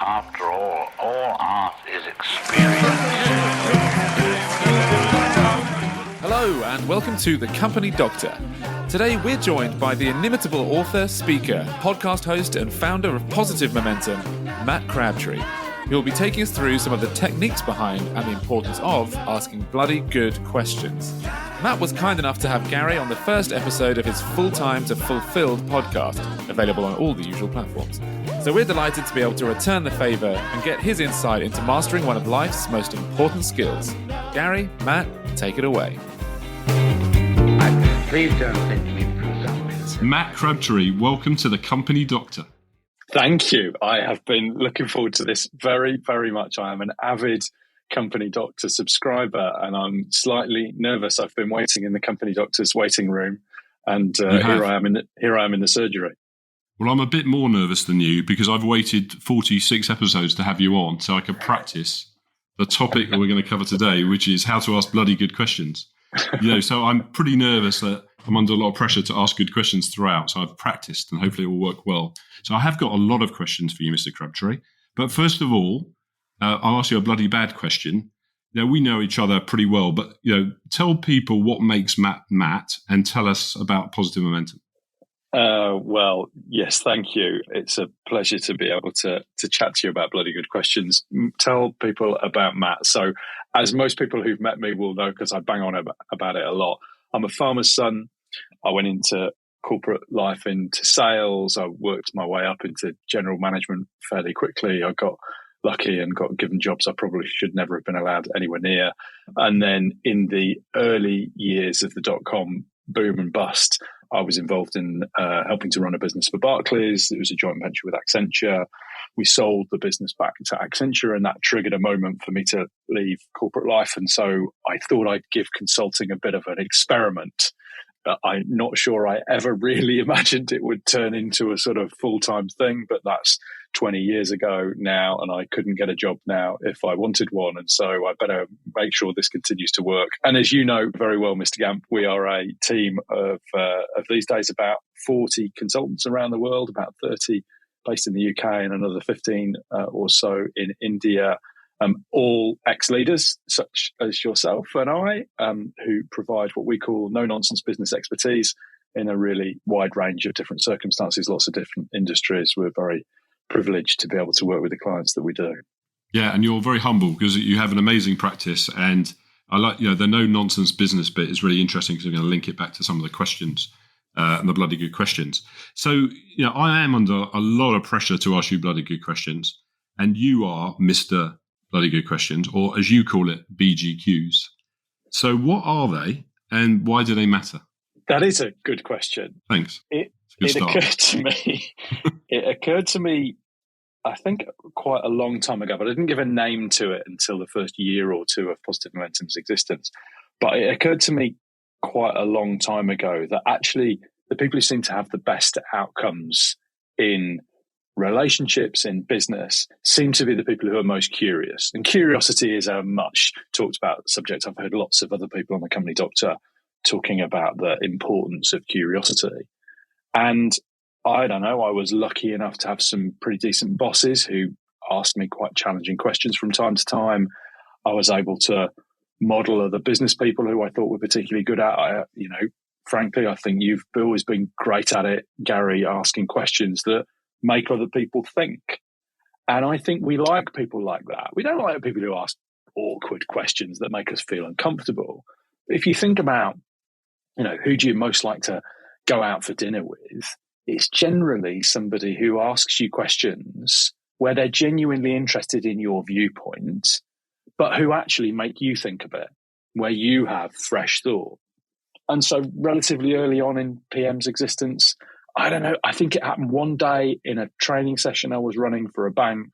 After all art is experience. Hello and welcome to The Company Doctor. Today we're joined by the inimitable author, speaker, podcast host and founder of Positive Momentum, Matt Crabtree. He'll be taking us through some of the techniques behind and the importance of asking bloody good questions. Matt was kind enough to have Gary on the first episode of his Full-Time to Fulfilled podcast, available on all the usual platforms. So we're delighted to be able to return the favour and get his insight into mastering one of life's most important skills. Gary, Matt, take it away. Please don't think me presumptuous. Matt Crabtree, welcome to The Company Doctor. Thank you. I have been looking forward to this very, very much. I am an avid Company Doctor subscriber and I'm slightly nervous. I've been waiting in the Company Doctor's waiting room and here I am in the surgery. Well, I'm a bit more nervous than you because I've waited 46 episodes to have you on so I could practice the topic that we're going to cover today, which is how to ask bloody good questions. So I'm pretty nervous that I'm under a lot of pressure to ask good questions throughout. So I've practiced and hopefully it will work well. So I have got a lot of questions for you, Mr. Crabtree. But first of all, I'll ask you a bloody bad question. Now, we know each other pretty well, but, tell people what makes Matt Matt and tell us about Positive Momentum. Well, yes, thank you. It's a pleasure to be able to chat to you about bloody good questions. Tell people about Matt. So as most people who've met me will know, because I bang on about it a lot, I'm a farmer's son. I went into corporate life, into sales. I worked my way up into general management fairly quickly. I got lucky and got given jobs I probably should never have been allowed anywhere near. And then in the early years of the dot-com boom and bust, I was involved in helping to run a business for Barclays. It was a joint venture with Accenture. We sold the business back to Accenture, and that triggered a moment for me to leave corporate life. And so I thought I'd give consulting a bit of an experiment. I'm not sure I ever really imagined it would turn into a sort of full-time thing, but that's 20 years ago now, and I couldn't get a job now if I wanted one. And so I better make sure this continues to work. And as you know very well, Mr. Gamp, we are a team of these days about 40 consultants around the world, about 30 based in the UK and another 15 or so in India. All ex-leaders, such as yourself and I, who provide what we call no-nonsense business expertise in a really wide range of different circumstances, lots of different industries. We're very privileged to be able to work with the clients that we do. Yeah, and you're very humble because you have an amazing practice. And I like, the no-nonsense business bit is really interesting because I'm going to link it back to some of the questions and the bloody good questions. So, I am under a lot of pressure to ask you bloody good questions. And you are Mr. Bloody Good Questions, or as you call it, BGQs. So what are they and why do they matter? That is a good question. Thanks. It occurred to me, I think quite a long time ago, but I didn't give a name to it until the first year or two of Positive Momentum's existence. But it occurred to me quite a long time ago that actually the people who seem to have the best outcomes in relationships, in business, seem to be the people who are most curious. And curiosity is a much talked about subject. I've heard lots of other people on the Company Doctor talking about the importance of curiosity. And I don't know, I was lucky enough to have some pretty decent bosses who asked me quite challenging questions from time to time. I was able to model other business people who I thought were particularly good at. Frankly, I think you've always been great at it, Gary, asking questions that make other people think. And I think we like people like that. We don't like people who ask awkward questions that make us feel uncomfortable. But if you think about, who do you most like to go out for dinner with, it's generally somebody who asks you questions where they're genuinely interested in your viewpoint, but who actually make you think a bit, where you have fresh thought. And so relatively early on in PM's existence, I don't know, I think it happened one day in a training session I was running for a bank,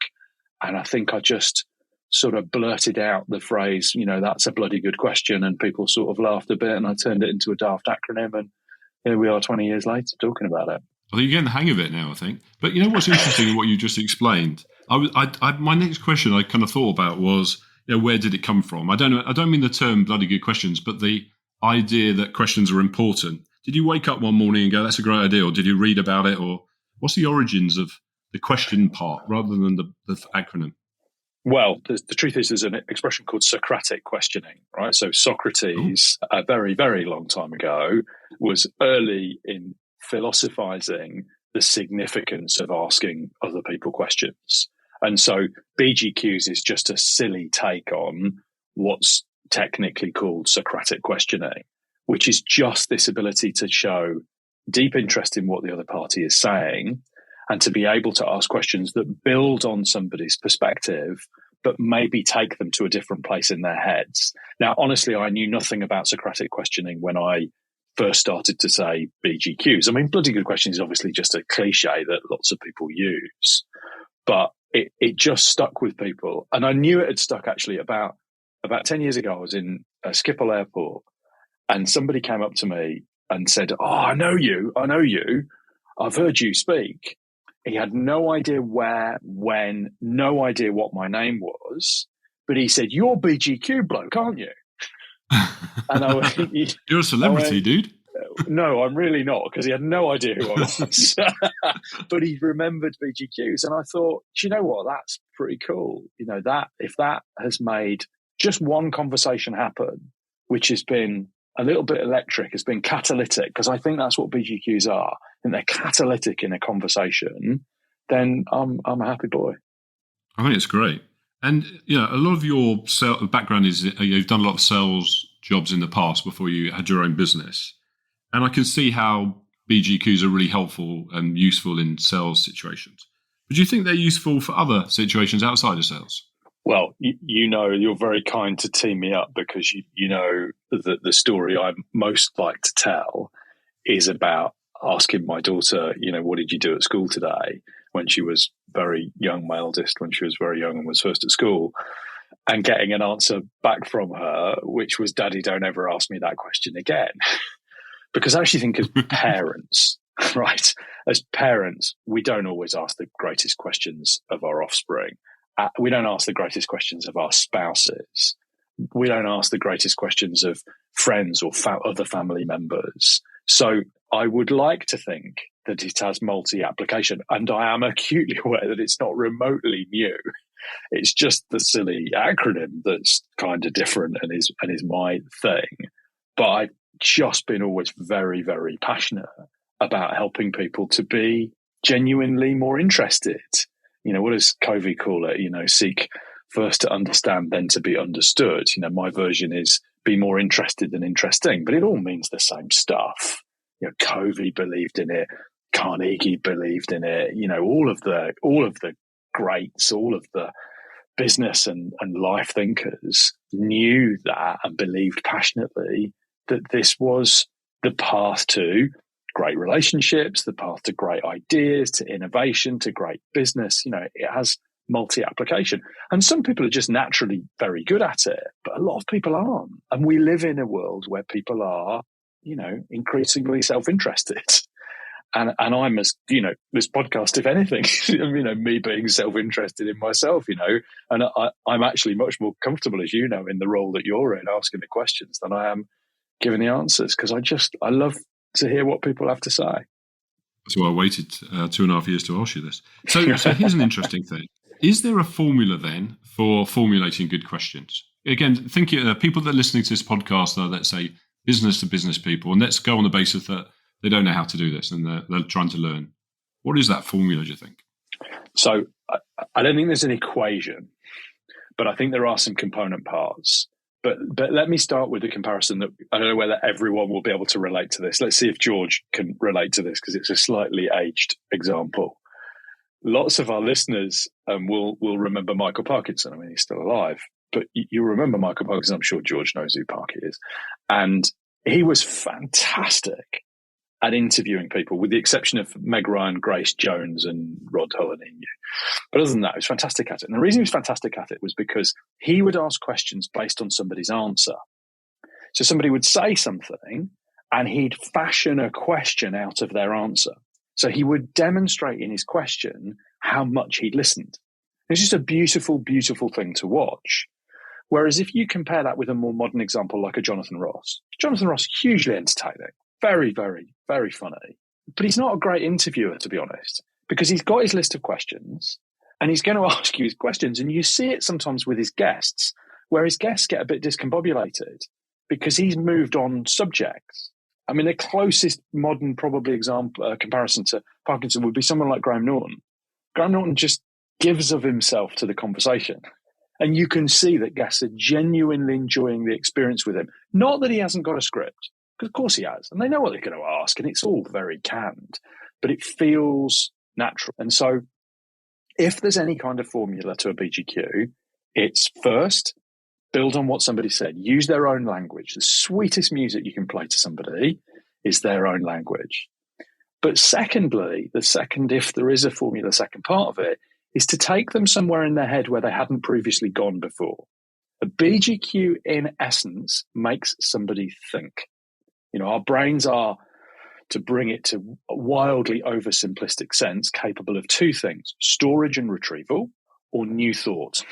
and I think I just sort of blurted out the phrase, that's a bloody good question, and people sort of laughed a bit, and I turned it into a daft acronym, and here we are 20 years later talking about it. I think you're getting the hang of it now, I think. But what's interesting in what you just explained? My next question I kind of thought about was, where did it come from? I don't mean the term bloody good questions, but the idea that questions are important. Did you wake up one morning and go, that's a great idea? Or did you read about it? Or what's the origins of the question part rather than the acronym? Well, the truth is there's an expression called Socratic questioning, right? So Socrates, a very, very long time ago, was early in philosophizing the significance of asking other people questions. And so BGQs is just a silly take on what's technically called Socratic questioning, which is just this ability to show deep interest in what the other party is saying and to be able to ask questions that build on somebody's perspective, but maybe take them to a different place in their heads. Now, honestly, I knew nothing about Socratic questioning when I first started to say BGQs. I mean, bloody good questions is obviously just a cliche that lots of people use, but it just stuck with people. And I knew it had stuck actually about 10 years ago. I was in Schiphol Airport and somebody came up to me and said, "Oh, I know you. I've heard you speak." He had no idea where, when, no idea what my name was, but he said, "You're BGQ bloke, aren't you?" And I went, "You're a celebrity, dude." No, I'm really not, because he had no idea who I was. But he remembered BGQs, and I thought, do you know what? That's pretty cool. You know, that if that has made just one conversation happen, which has been a little bit electric, has been catalytic, because I think that's what BGQs are, and they're catalytic in a conversation, then I'm a happy boy. I think it's great. And, you know, a lot of your background is you've done a lot of sales jobs in the past before you had your own business. And I can see how BGQs are really helpful and useful in sales situations. But do you think they're useful for other situations outside of sales? Well, you know, you're very kind to team me up, because you know that the story I most like to tell is about asking my daughter, you know, what did you do at school today, when she was very young, my eldest, when she was very young and was first at school, and getting an answer back from her, which was, "Daddy, don't ever ask me that question again." Because I actually think as parents, right, as parents, we don't always ask the greatest questions of our offspring. We don't ask the greatest questions of our spouses. We don't ask the greatest questions of friends or other family members. So I would like to think that it has multi-application, and I am acutely aware that it's not remotely new. It's just the silly acronym that's kind of different and is my thing. But I've just been always very, very passionate about helping people to be genuinely more interested. You know, what does Covey call it? You know, seek first to understand, then to be understood. You know, my version is be more interested than interesting, but it all means the same stuff. You know, Covey believed in it, Carnegie believed in it. You know, all of the greats, all of the business and life thinkers knew that and believed passionately that this was the path to great relationships, the path to great ideas, to innovation, to great business. You know, it has multi-application. And some people are just naturally very good at it, but a lot of people aren't. And we live in a world where people are, you know, increasingly self-interested. And I'm, as you know, this podcast, if anything, you know, me being self-interested in myself, you know, and I'm actually much more comfortable, as you know, in the role that you're in, asking the questions, than I am giving the answers, because I love to hear what people have to say. That's why I waited 2.5 years to ask you this. So here's an interesting thing. Is there a formula then for formulating good questions? Again, think people that are listening to this podcast are, let's say, business to business people, and let's go on the basis that they don't know how to do this and they're trying to learn. What is that formula, do you think? So I don't think there's an equation, but I think there are some component parts. But let me start with the comparison that I don't know whether everyone will be able to relate to this. Let's see if George can relate to this, because it's a slightly aged example. Lots of our listeners will remember Michael Parkinson. I mean, he's still alive, but you remember Michael Parkinson. I'm sure George knows who Parky is. And he was fantastic at interviewing people, with the exception of Meg Ryan, Grace Jones, and Rod Hullin. But other than that, he was fantastic at it. And the reason he was fantastic at it was because he would ask questions based on somebody's answer. So somebody would say something, and he'd fashion a question out of their answer. So he would demonstrate in his question how much he'd listened. It's just a beautiful, beautiful thing to watch. Whereas if you compare that with a more modern example like a Jonathan Ross, hugely entertaining, very, very, very funny. But he's not a great interviewer, to be honest, because he's got his list of questions and he's going to ask you his questions. And you see it sometimes with his guests, where his guests get a bit discombobulated because he's moved on subjects. I mean, the closest modern probably example comparison to Parkinson would be someone like Graham Norton. Graham Norton just gives of himself to the conversation. And you can see that guests are genuinely enjoying the experience with him. Not that he hasn't got a script, because of course he has. And they know what they're going to ask, and it's all very canned. But it feels natural. And so if there's any kind of formula to a BGQ, it's first, build on what somebody said. Use their own language. The sweetest music you can play to somebody is their own language. But secondly, if there is a formula, the second part of it, is to take them somewhere in their head where they hadn't previously gone before. A BGQ, in essence, makes somebody think. You know, our brains are, to bring it to a wildly oversimplistic sense, capable of two things: storage and retrieval, or new thought.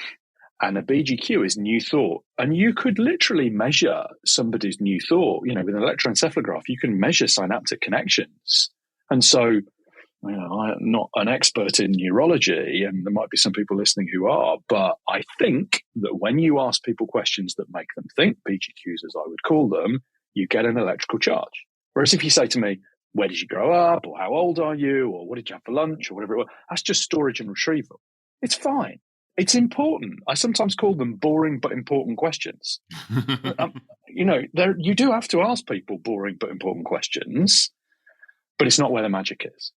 And a BGQ is new thought. And you could literally measure somebody's new thought. You know, with an electroencephalograph, you can measure synaptic connections. And so, you know, I'm not an expert in neurology, and there might be some people listening who are, but I think that when you ask people questions that make them think, BGQs as I would call them, you get an electrical charge. Whereas if you say to me, where did you grow up, or how old are you, or what did you have for lunch, or whatever it was, that's just storage and retrieval. It's fine. It's important. I sometimes call them boring but important questions. You know, you do have to ask people boring but important questions, but it's not where the magic is.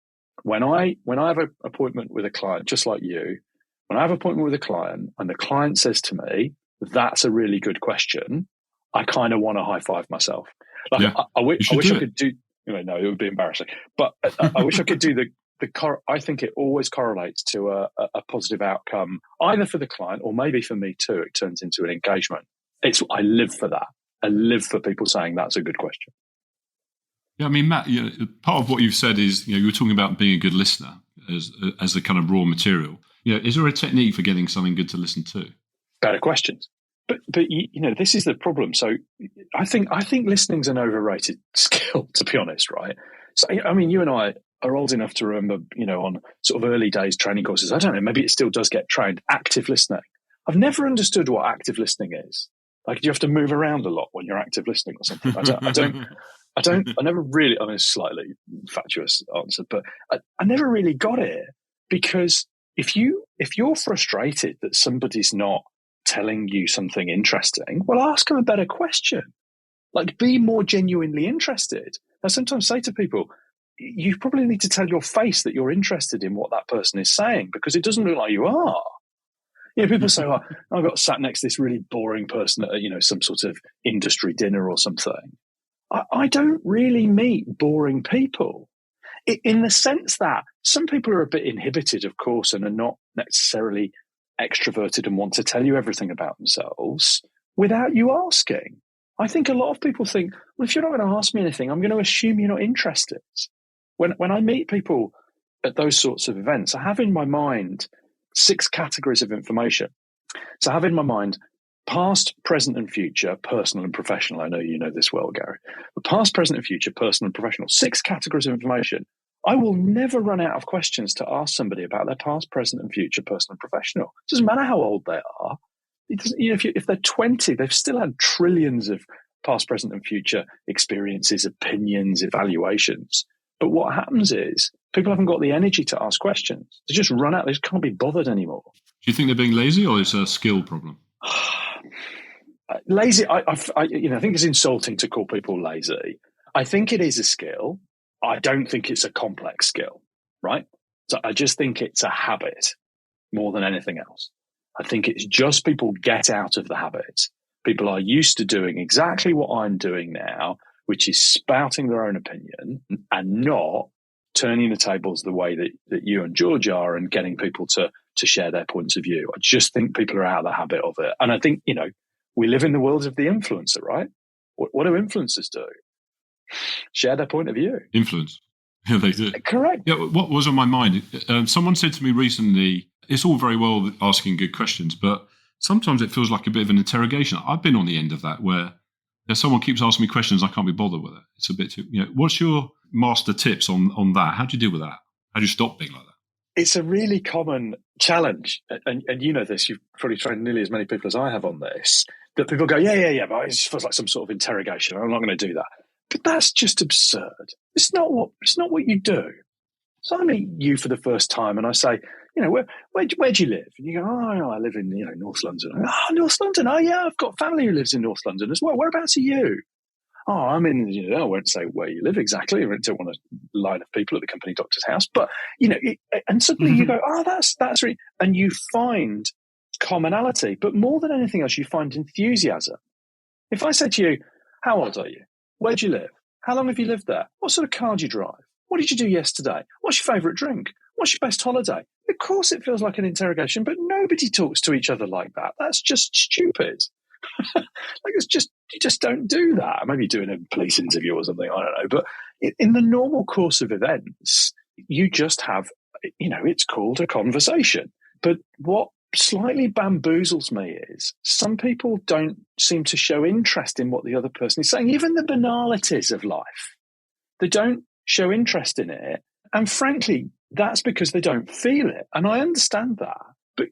When I have an appointment with a client, just like you, when I have an appointment with a client and the client says to me, that's a really good question, I kind of want to high five myself. Like, yeah, I wish I could do, you know, no, it would be embarrassing, but I wish I could do I think it always correlates to a positive outcome, either for the client or maybe for me too. It turns into an engagement. I live for that. I live for people saying that's a good question. Yeah, I mean, Matt, you know, part of what you've said is, you know, you were talking about being a good listener as the kind of raw material. You know, is there a technique for getting something good to listen to? Better questions. But you know, this is the problem. So I think listening's an overrated skill, to be honest, right? So I mean, you and I are old enough to remember, you know, on sort of early days training courses, I don't know, maybe it still does get trained, active listening. I've never understood what active listening is. Like, do you have to move around a lot when you're active listening or something? I never really, I mean, it's a slightly fatuous answer, but I never really got it, because if you're frustrated that somebody's not telling you something interesting, well, ask them a better question. Like, be more genuinely interested. I sometimes say to people, you probably need to tell your face that you're interested in what that person is saying, because it doesn't look like you are. You know, people say, "Oh, I got sat next to this really boring person at, you know, some sort of industry dinner or something." I don't really meet boring people, in the sense that some people are a bit inhibited, of course, and are not necessarily extroverted and want to tell you everything about themselves without you asking. I think a lot of people think, well, if you're not going to ask me anything, I'm going to assume you're not interested. When I meet people at those sorts of events, I have in my mind 6 categories of information. So I have in my mind past, present, and future, personal and professional. I know you know this well, Gary. But past, present, and future, personal and professional. 6 categories of information. I will never run out of questions to ask somebody about their past, present, and future, personal and professional. It doesn't matter how old they are. It doesn't, you know, if they're 20, they've still had trillions of past, present, and future experiences, opinions, evaluations. But what happens is people haven't got the energy to ask questions. They just run out. They just can't be bothered anymore. Do you think they're being lazy, or is it a skill problem? Lazy, I think it's insulting to call people lazy. I think it is a skill. I don't think it's a complex skill, right? So I just think it's a habit more than anything else. I think it's just people get out of the habit. People are used to doing exactly what I'm doing now, which is spouting their own opinion and not turning the tables the way that you and George are and getting people to share their points of view. I just think people are out of the habit of it. And I think, you know, we live in the world of the influencer, right? What do influencers do? Share their point of view. Influence. Yeah, they do. Correct. Yeah, what was on my mind, someone said to me recently, it's all very well asking good questions, but sometimes it feels like a bit of an interrogation. I've been on the end of that where someone keeps asking me questions, I can't be bothered with it. It's a bit too, you know, what's your master tips on that? How do you deal with that? How do you stop being like that? it's a really common challenge, and you know this. You've probably trained nearly as many people as I have on this. That people go, yeah, but it feels like some sort of interrogation. I'm not going to do that. But that's just absurd. It's not what you do. So I meet you for the first time, and I say, where do you live? And you go, oh, I live in North London. Oh, North London. Oh, yeah, I've got family who lives in North London as well. Whereabouts are you? Oh, I'm in. I won't say where you live exactly. I don't want a line of people at the company doctor's house. But and suddenly you go, oh, that's really, and you find commonality. But more than anything else, you find enthusiasm. If I said to you, how old are you? Where do you live? How long have you lived there? What sort of car do you drive? What did you do yesterday? What's your favourite drink? What's your best holiday? Of course it feels like an interrogation, but nobody talks to each other like that. That's just stupid. You just don't do that. Maybe doing a police interview or something, I don't know. But in the normal course of events, you just have, it's called a conversation. But what slightly bamboozles me is some people don't seem to show interest in what the other person is saying, even the banalities of life. They don't show interest in it. And frankly, that's because they don't feel it. And I understand that. But,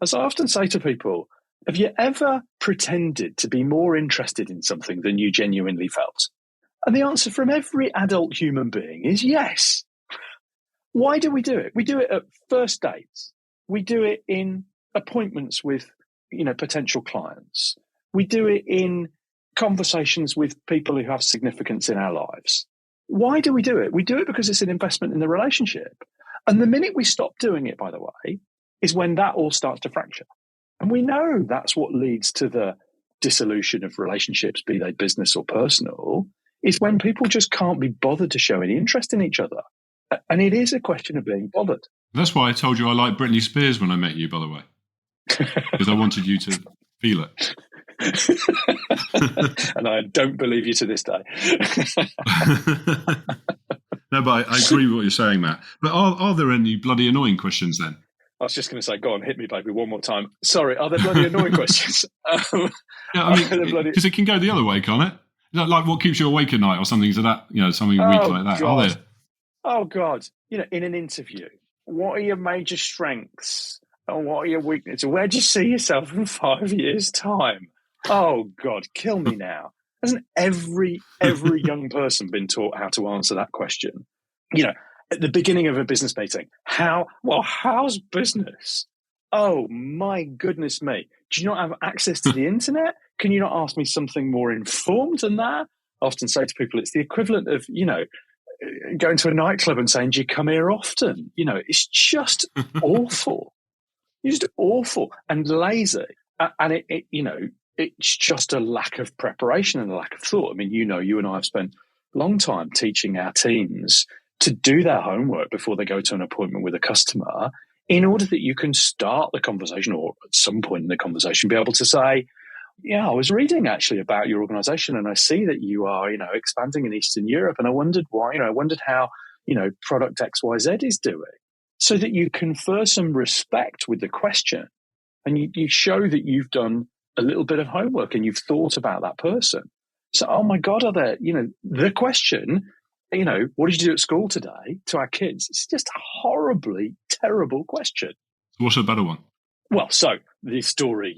as I often say to people, have you ever pretended to be more interested in something than you genuinely felt? And the answer from every adult human being is yes. Why do we do it? We do it at first dates. We do it in appointments with, potential clients. We do it in conversations with people who have significance in our lives. Why do we do it? We do it because it's an investment in the relationship. And the minute we stop doing it, by the way, is when that all starts to fracture. And we know that's what leads to the dissolution of relationships, be they business or personal, is when people just can't be bothered to show any interest in each other. And it is a question of being bothered. That's why I told you I like Britney Spears when I met you, by the way, because I wanted you to feel it. And I don't believe you to this day. No, but I agree with what you're saying, Matt. But are there any bloody annoying questions then? I was just going to say, go on, hit me, baby, one more time. Sorry, are there bloody annoying questions? Yeah, I mean, because it can go the other way, can't it? Like what keeps you awake at night or something to that, something weak like that. God. Are there? Oh, God. In an interview, what are your major strengths and what are your weaknesses? Where do you see yourself in 5 years' time? Oh, God, kill me now. Hasn't every young person been taught how to answer that question? At the beginning of a business meeting, how's business? Oh, my goodness me. Do you not have access to the internet? Can you not ask me something more informed than that? I often say to people, it's the equivalent of, going to a nightclub and saying, do you come here often? It's just awful. It's just awful and lazy. And it's just a lack of preparation and a lack of thought. I mean, you and I have spent a long time teaching our teams to do their homework before they go to an appointment with a customer in order that you can start the conversation or at some point in the conversation be able to say, yeah, I was reading actually about your organization and I see that you are, expanding in Eastern Europe. And I wondered why, I wondered how, product XYZ is doing, so that you confer some respect with the question and you show that you've done a little bit of homework and you've thought about that person. So, oh my God, the question, what did you do at school today to our kids? It's just a horribly terrible question. What's a better one? Well, so the story,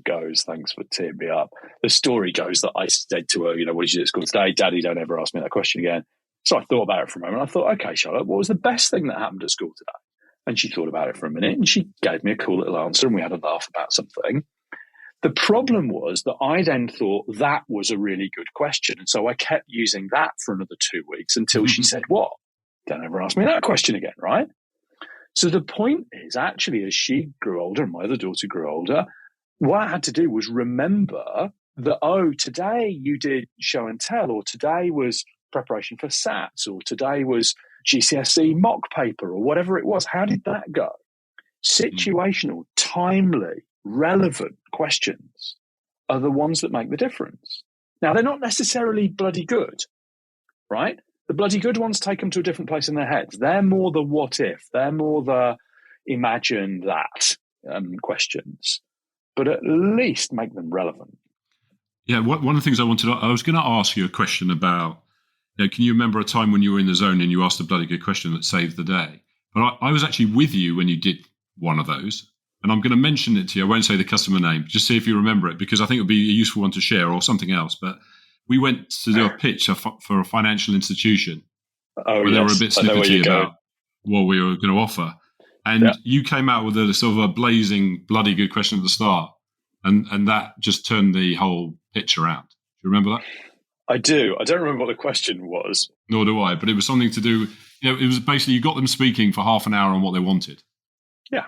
goes, thanks for tearing me up. The story goes that I said to her, what did you do at school today? Daddy, don't ever ask me that question again. So I thought about it for a moment. I thought, okay, Charlotte, what was the best thing that happened at school today? And she thought about it for a minute and she gave me a cool little answer and we had a laugh about something. The problem was that I then thought that was a really good question. And so I kept using that for another 2 weeks until she said, what? Don't ever ask me that question again, right? So the point is actually as she grew older and my other daughter grew older, what I had to do was remember that, today you did show and tell, or today was preparation for SATs, or today was GCSE mock paper, or whatever it was. How did that go? Situational, timely, relevant questions are the ones that make the difference. Now, they're not necessarily bloody good, right? The bloody good ones take them to a different place in their heads. They're more the what if. They're more the imagine that questions. But at least make them relevant. Yeah, one of the things I was going to ask you a question about, can you remember a time when you were in the zone and you asked a bloody good question that saved the day? But I was actually with you when you did one of those. And I'm going to mention it to you. I won't say the customer name, just see if you remember it, because I think it would be a useful one to share or something else. But we went to do a pitch for a financial institution where they were a bit snippety about what we were going to offer. And you came out with a sort of a blazing, bloody good question at the start. And that just turned the whole pitch around. Do you remember that? I do. I don't remember what the question was. Nor do I, but it was something to do, it was basically you got them speaking for half an hour on what they wanted. Yeah.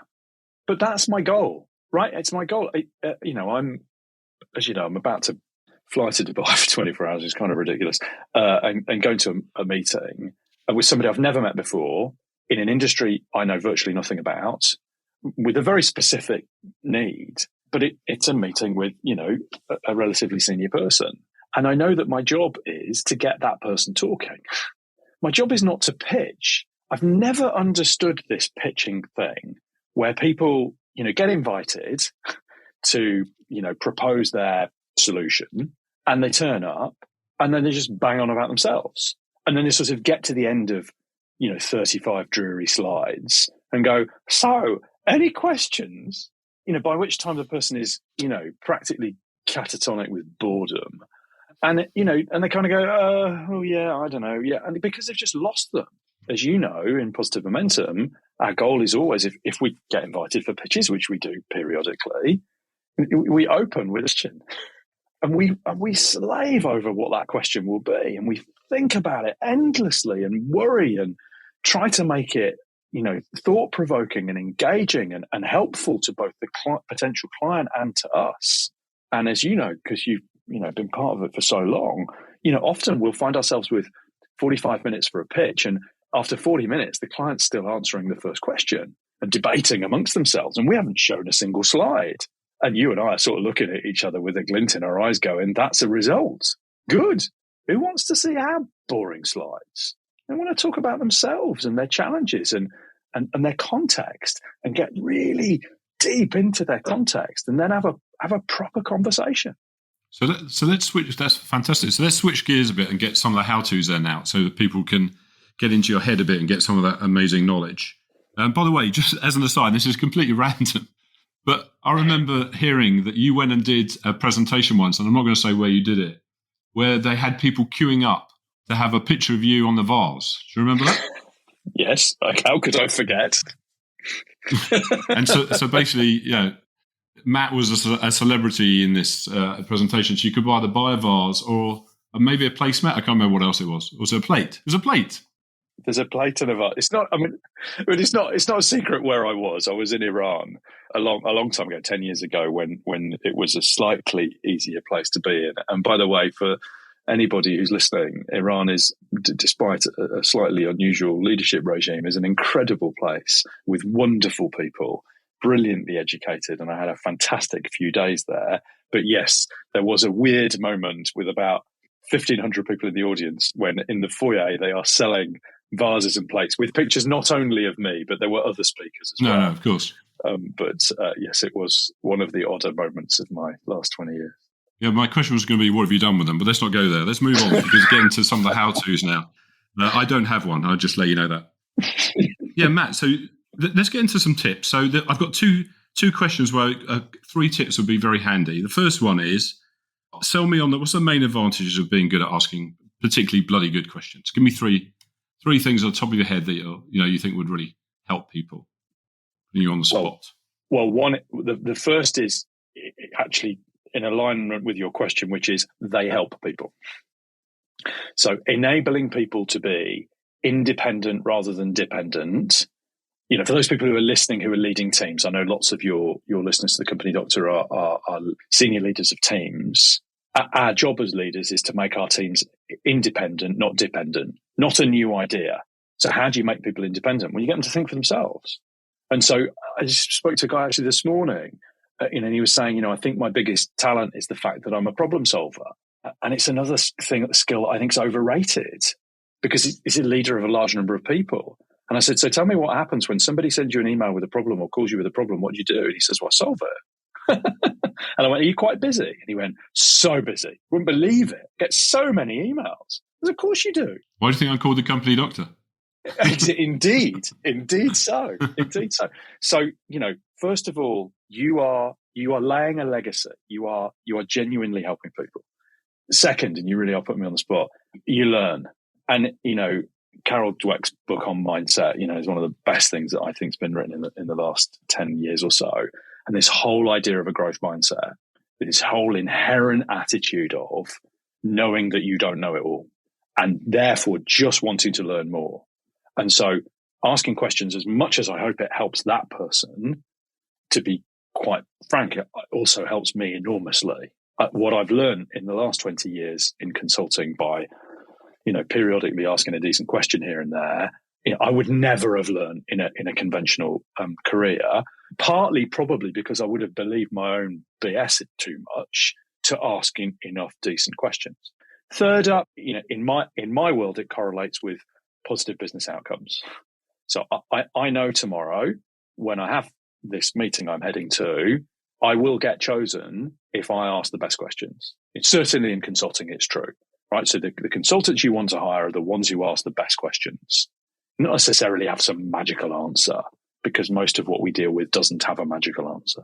But that's my goal, right? It's my goal. I'm about to fly to Dubai for 24 hours. It's kind of ridiculous. And going to a meeting with somebody I've never met before in an industry I know virtually nothing about, with a very specific need. But it's a meeting with, a relatively senior person. And I know that my job is to get that person talking. My job is not to pitch. I've never understood this pitching thing where people, get invited to, propose their solution, and they turn up and then they just bang on about themselves. And then they sort of get to the end of, 35 dreary slides and go, so any questions? By which time the person is, practically catatonic with boredom. And, and they kind of go, oh, yeah, I don't know. Yeah. And because they've just lost them. As you know, in Positive Momentum, our goal is always, if we get invited for pitches, which we do periodically, we open with a question. And we slave over what that question will be. And we think about it endlessly and worry and try to make it, thought-provoking and engaging and helpful to both the potential client and to us. And as you know, because you've been part of it for so long, often we'll find ourselves with 45 minutes for a pitch, and after 40 minutes, the client's still answering the first question and debating amongst themselves, and we haven't shown a single slide. And you and I are sort of looking at each other with a glint in our eyes going, that's a result. Good. Who wants to see our boring slides? They want to talk about themselves and their challenges and their context, and get really deep into their context, and then have a proper conversation. So let's switch. That's fantastic. So let's switch gears a bit and get some of the how-tos there now, so that people can get into your head a bit and get some of that amazing knowledge. By the way, just as an aside, this is completely random, but I remember hearing that you went and did a presentation once, and I'm not going to say where you did it, where they had people queuing up to have a picture of you on the vase. Do you remember that? Yes. How could I forget? And so basically, Matt was a celebrity in this presentation. So you could either buy a vase or maybe a placemat. I can't remember what else it was. Was it a plate? It was a plate. There's a plate and a vase. It's not. It's not a secret where I was. I was in Iran a long time ago, 10 years ago, when it was a slightly easier place to be in. And by the way, for anybody who's listening, Iran is, despite a slightly unusual leadership regime, is an incredible place with wonderful people, brilliantly educated, and I had a fantastic few days there. But yes, there was a weird moment with about 1,500 people in the audience when in the foyer they are selling vases and plates with pictures not only of me, but there were other speakers as well. No, of course. But yes, it was one of the odder moments of my last 20 years. Yeah, my question was going to be, what have you done with them? But let's not go there. Let's move on, because getting to some of the how-tos now. I don't have one. I'll just let you know that. Yeah, Matt, so let's get into some tips. So I've got two questions where 3 tips would be very handy. The first one is, sell me on what's the main advantages of being good at asking particularly bloody good questions? Give me three things on the top of your head that you think would really help people, putting you on the spot. Well, the first is actually in alignment with your question, which is they help people. So enabling people to be independent rather than dependent. For those people who are listening, who are leading teams, I know lots of your listeners to the Company Doctor are senior leaders of teams. Our job as leaders is to make our teams independent, not dependent, not a new idea. So how do you make people independent? Well, you get them to think for themselves. And so I just spoke to a guy actually this morning, and he was saying, I think my biggest talent is the fact that I'm a problem solver. And it's another skill that I think is overrated, because he's a leader of a large number of people. And I said, so tell me what happens when somebody sends you an email with a problem or calls you with a problem. What do you do? And he says, well, I solve it. And I went, are you quite busy? And he went, so busy. Wouldn't believe it. Get so many emails. I said, of course you do. Why do you think I'm called the Company Doctor? Indeed so. So, first of all, you are laying a legacy. You are genuinely helping people. Second, and you really are putting me on the spot, you learn. And, Carol Dweck's book on mindset, is one of the best things that I think has been written in the last 10 years or so. And this whole idea of a growth mindset, this whole inherent attitude of knowing that you don't know it all and therefore just wanting to learn more. And so asking questions, as much as I hope it helps that person, to be quite frank, it also helps me enormously. What I've learned in the last 20 years in consulting by, periodically asking a decent question here and there, I would never have learned in a conventional career, partly probably because I would have believed my own BS too much to asking enough decent questions. Third up, in my world, it correlates with positive business outcomes. So I know tomorrow when I have this meeting I'm heading to, I will get chosen if I ask the best questions. It's certainly in consulting, it's true, right? So the consultants you want to hire are the ones who ask the best questions, not necessarily have some magical answer, because most of what we deal with doesn't have a magical answer.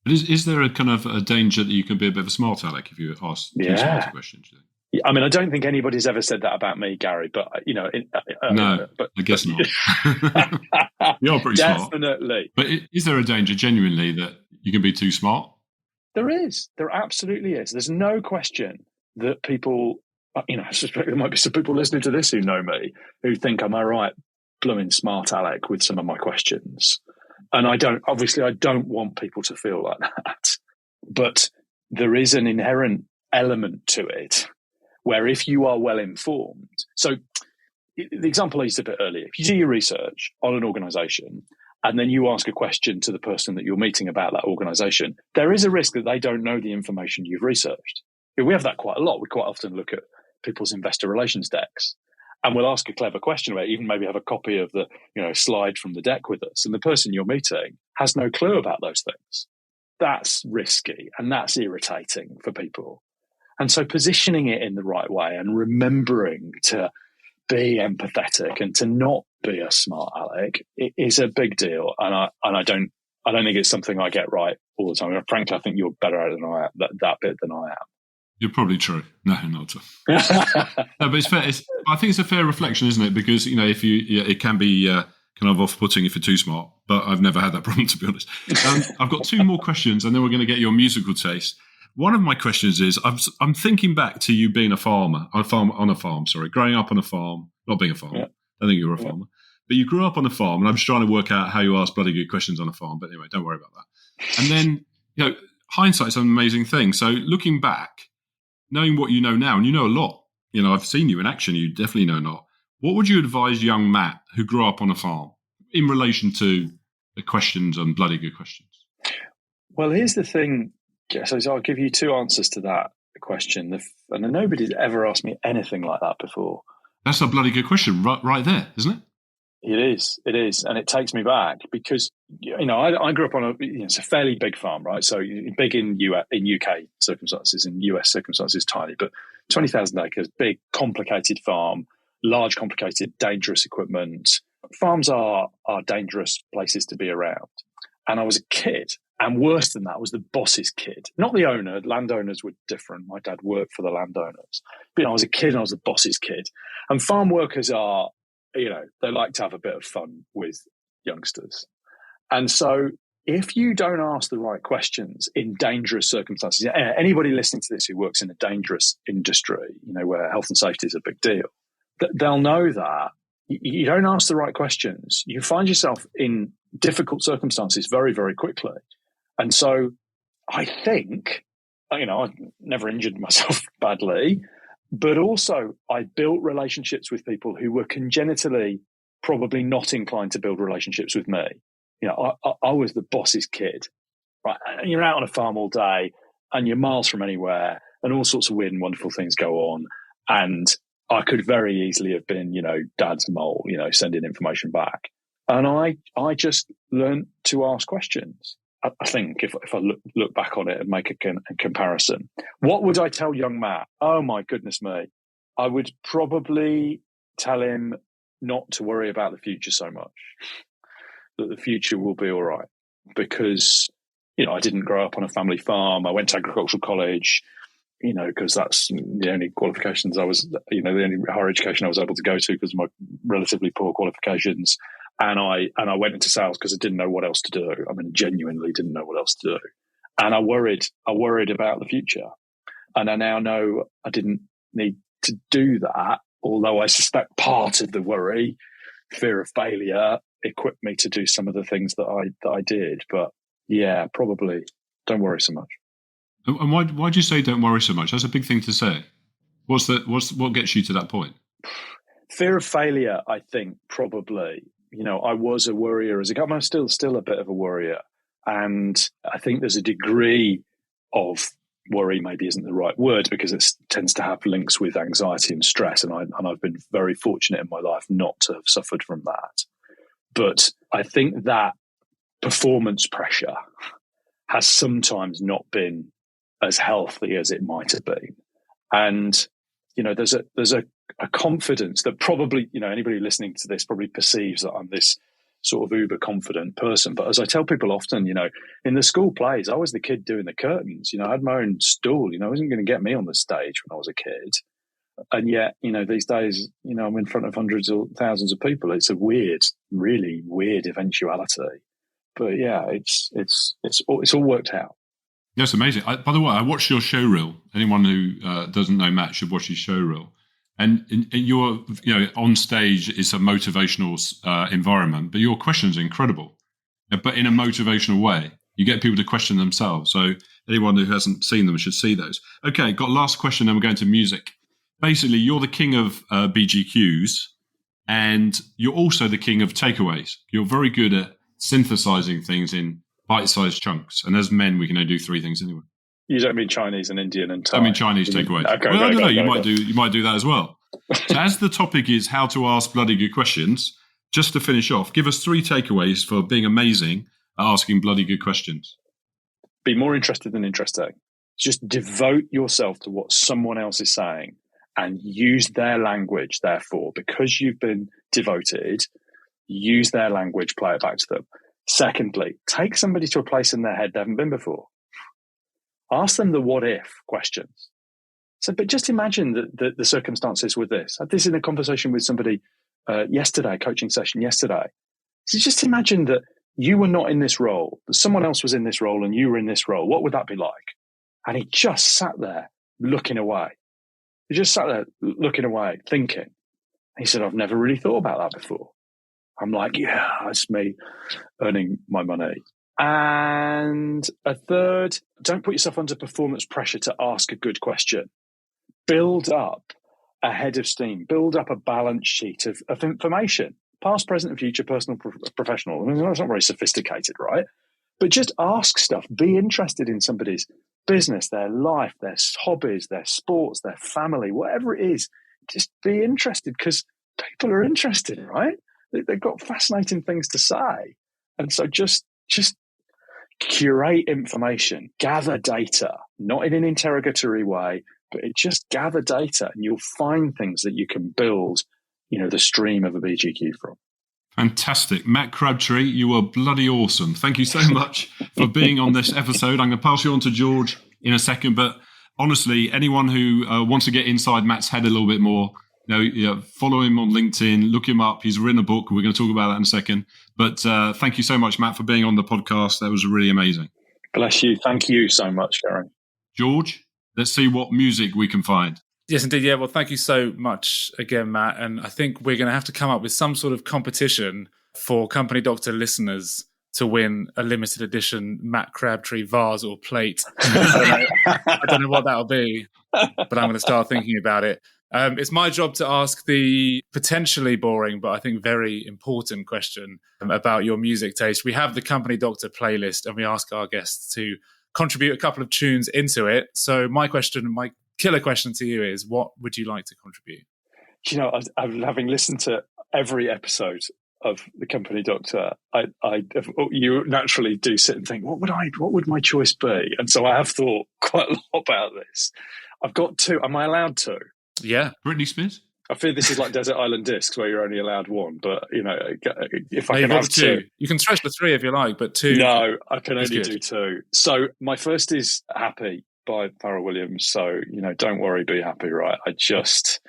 But is there a kind of a danger that you can be a bit of a smart aleck if you ask too smart questions? I mean, I don't think anybody's ever said that about me, Gary, but, no, but I guess not. You're pretty smart. Definitely. But is there a danger, genuinely, that you can be too smart? There is. There absolutely is. There's no question that people, I suspect there might be some people listening to this who know me, who think I'm a right blooming smart aleck with some of my questions. And I don't want people to feel like that. But there is an inherent element to it where if you are well informed, so the example I used a bit earlier, if you do your research on an organization and then you ask a question to the person that you're meeting about that organization, there is a risk that they don't know the information you've researched. We have that quite a lot. We quite often look at people's investor relations decks and we'll ask a clever question about it, even maybe have a copy of the slide from the deck with us. And the person you're meeting has no clue about those things. That's risky and that's irritating for people. And so positioning it in the right way and remembering to be empathetic and to not be a smart aleck is a big deal. And I don't think it's something I get right all the time. Frankly, I think you're better at it than I am, that bit than I am. You're probably true. No, not at all. No, but it's fair. I think it's a fair reflection, isn't it? Because it can be kind of off-putting if you're too smart. But I've never had that problem, to be honest. I've got two more questions, and then we're going to get your musical taste. One of my questions is, I'm thinking back to you being growing up on a farm, not being a farmer. Yeah. I think you were a farmer. But you grew up on a farm, and I'm just trying to work out how you ask bloody good questions on a farm. But anyway, don't worry about that. And then, hindsight's an amazing thing. So looking back, knowing what you know now, and you know a lot, I've seen you in action, you definitely know a lot. What would you advise young Matt, who grew up on a farm, in relation to the questions on bloody good questions? Well, here's the thing. So I'll give you two answers to that question. And nobody's ever asked me anything like that before. That's a bloody good question right there, isn't it? It is. And it takes me back because, I grew up on it's a fairly big farm, right? So big in UK circumstances, in US circumstances, tiny, but 20,000 acres, big, complicated farm, large, complicated, dangerous equipment. Farms are dangerous places to be around. And I was a kid. And worse than that, I was the boss's kid. Not the owner. Landowners were different. My dad worked for the landowners. But I was a kid and I was the boss's kid. And farm workers are, they like to have a bit of fun with youngsters. And so if you don't ask the right questions in dangerous circumstances, anybody listening to this who works in a dangerous industry, where health and safety is a big deal, they'll know that you don't ask the right questions. You find yourself in difficult circumstances very, very quickly. And so I think, I've never injured myself badly, but also I built relationships with people who were congenitally probably not inclined to build relationships with me. I was the boss's kid, right? And you're out on a farm all day and you're miles from anywhere and all sorts of weird and wonderful things go on. And I could very easily have been, dad's mole, sending information back. And I just learned to ask questions. I think if I look back on it and make a comparison, what would I tell young Matt? Oh my goodness me. I would probably tell him not to worry about the future so much, that the future will be all right. Because, I didn't grow up on a family farm. I went to agricultural college, because that's the only qualifications the only higher education I was able to go to because of my relatively poor qualifications. And I went into sales because I didn't know what else to do. I mean, genuinely didn't know what else to do. And I worried about the future. And I now know I didn't need to do that, although I suspect part of the worry, fear of failure, equipped me to do some of the things that I did. But yeah, probably don't worry so much. And why do you say don't worry so much? That's a big thing to say. What gets you to that point? Fear of failure, I think, probably. I was a worrier as a guy. I'm still a bit of a worrier. And I think there's a degree of worry, maybe isn't the right word, because it tends to have links with anxiety and stress. And I've been very fortunate in my life not to have suffered from that. But I think that performance pressure has sometimes not been as healthy as it might have been. And, there's a confidence that probably, anybody listening to this probably perceives that I'm this sort of uber confident person. But as I tell people often, in the school plays, I was the kid doing the curtains. I had my own stool. I wasn't going to get me on the stage when I was a kid. And yet, these days, I'm in front of hundreds or thousands of people. It's a really weird eventuality. But yeah, it's all worked out. That's amazing. By the way, I watched your show reel. Anyone who doesn't know Matt should watch his show reel. And you're, on stage, it's a motivational environment, but your questions are incredible, but in a motivational way. You get people to question themselves. So anyone who hasn't seen them should see those. Okay, got last question, then we're going to music. Basically, you're the king of BGQs, and you're also the king of takeaways. You're very good at synthesizing things in bite-sized chunks. And as men, we can only do 3 things anyway. You don't mean Chinese and Indian and Thai? I mean Chinese takeaways. Okay, well, I don't know. You might do that as well. So as the topic is how to ask bloody good questions, just to finish off, give us 3 takeaways for being amazing at asking bloody good questions. Be more interested than interesting. Just devote yourself to what someone else is saying and use their language, therefore, because you've been devoted, use their language, play it back to them. Secondly, take somebody to a place in their head they haven't been before. Ask them the what-if questions. So, but just imagine the circumstances with this. I had this in a conversation with somebody yesterday, coaching session yesterday. So just imagine that you were not in this role, that someone else was in this role and you were in this role. What would that be like? And he just sat there looking away. He just sat there looking away, thinking. And he said, I've never really thought about that before. I'm like, yeah, that's me earning my money. And a third, don't put yourself under performance pressure to ask a good question. Build up a head of steam. Build up a balance sheet of information, past, present, and future, personal, professional. I mean, it's not very sophisticated, right? But just ask stuff. Be interested in somebody's business, their life, their hobbies, their sports, their family, whatever it is. Just be interested because people are interested, right? They've got fascinating things to say. And so just curate information, gather data, not in an interrogatory way, but just gather data and you'll find things that you can build, the stream of a BGQ from. Fantastic. Matt Crabtree, you are bloody awesome. Thank you so much for being on this episode. I'm going to pass you on to George in a second, but honestly, anyone who wants to get inside Matt's head a little bit more, follow him on LinkedIn, look him up. He's written a book. We're going to talk about that in a second. But thank you so much, Matt, for being on the podcast. That was really amazing. Bless you. Thank you so much, Gary. George, let's see what music we can find. Yes, indeed. Yeah, well, thank you so much again, Matt. And I think we're going to have to come up with some sort of competition for Company Doctor listeners to win a limited edition Matt Crabtree vase or plate. I don't know what that'll be, but I'm going to start thinking about it. It's my job to ask the potentially boring, but I think very important question about your music taste. We have the Company Doctor playlist and we ask our guests to contribute a couple of tunes into it. So my killer question to you is, what would you like to contribute? Having listened to every episode of the Company Doctor, you naturally do sit and think, what would my choice be? And so I have thought quite a lot about this. I've got 2. Am I allowed to? Yeah. Britney Spears? I fear this is like Desert Island Discs where you're only allowed one, but if I No, can you've have got two. You can stretch to 3 if you like, but 2. No, I can only good. do 2. So my first is Happy by Pharrell Williams. So, don't worry, be happy, right? it's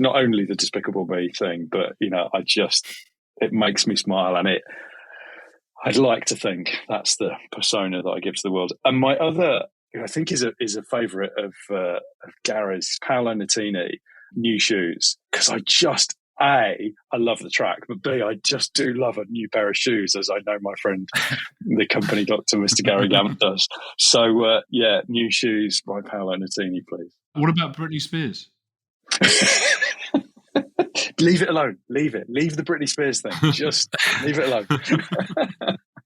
not only the Despicable Me thing, but, it makes me smile, and I'd like to think that's the persona that I give to the world. And my other, I think is a favourite of Gary's, Paolo Nutini, New Shoes, because I love the track, but B, I just do love a new pair of shoes, as I know my friend, the company doctor, Mr. Gary Gamut, does. So, New Shoes by Paolo Nutini, please. What about Britney Spears? Leave it alone. Leave it. Leave the Britney Spears thing. Just leave it alone.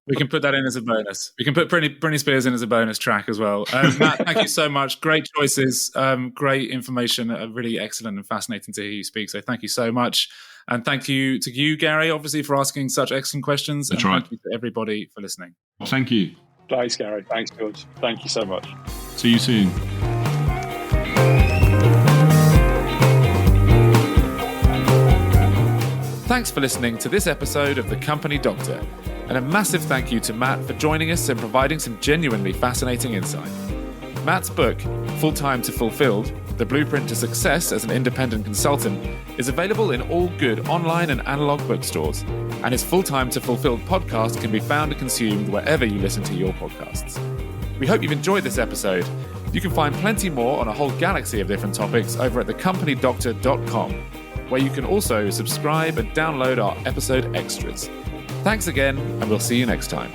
We can put that in as a bonus. We can put Britney Spears in as a bonus track as well. Matt, thank you so much. Great choices, great information, really excellent and fascinating to hear you speak. So thank you so much. And thank you to you, Gary, obviously, for asking such excellent questions. That's and right. Thank you to everybody for listening. Well, thank you. Thanks, Gary. Thanks, George. Thank you so much. See you soon. Thanks for listening to this episode of The Company Doctor. And a massive thank you to Matt for joining us and providing some genuinely fascinating insight. Matt's book, Full Time to Fulfilled, The Blueprint to Success as an Independent Consultant, is available in all good online and analog bookstores, and his Full Time to Fulfilled podcast can be found and consumed wherever you listen to your podcasts. We hope you've enjoyed this episode. You can find plenty more on a whole galaxy of different topics over at thecompanydoctor.com, where you can also subscribe and download our episode extras. Thanks again, and we'll see you next time.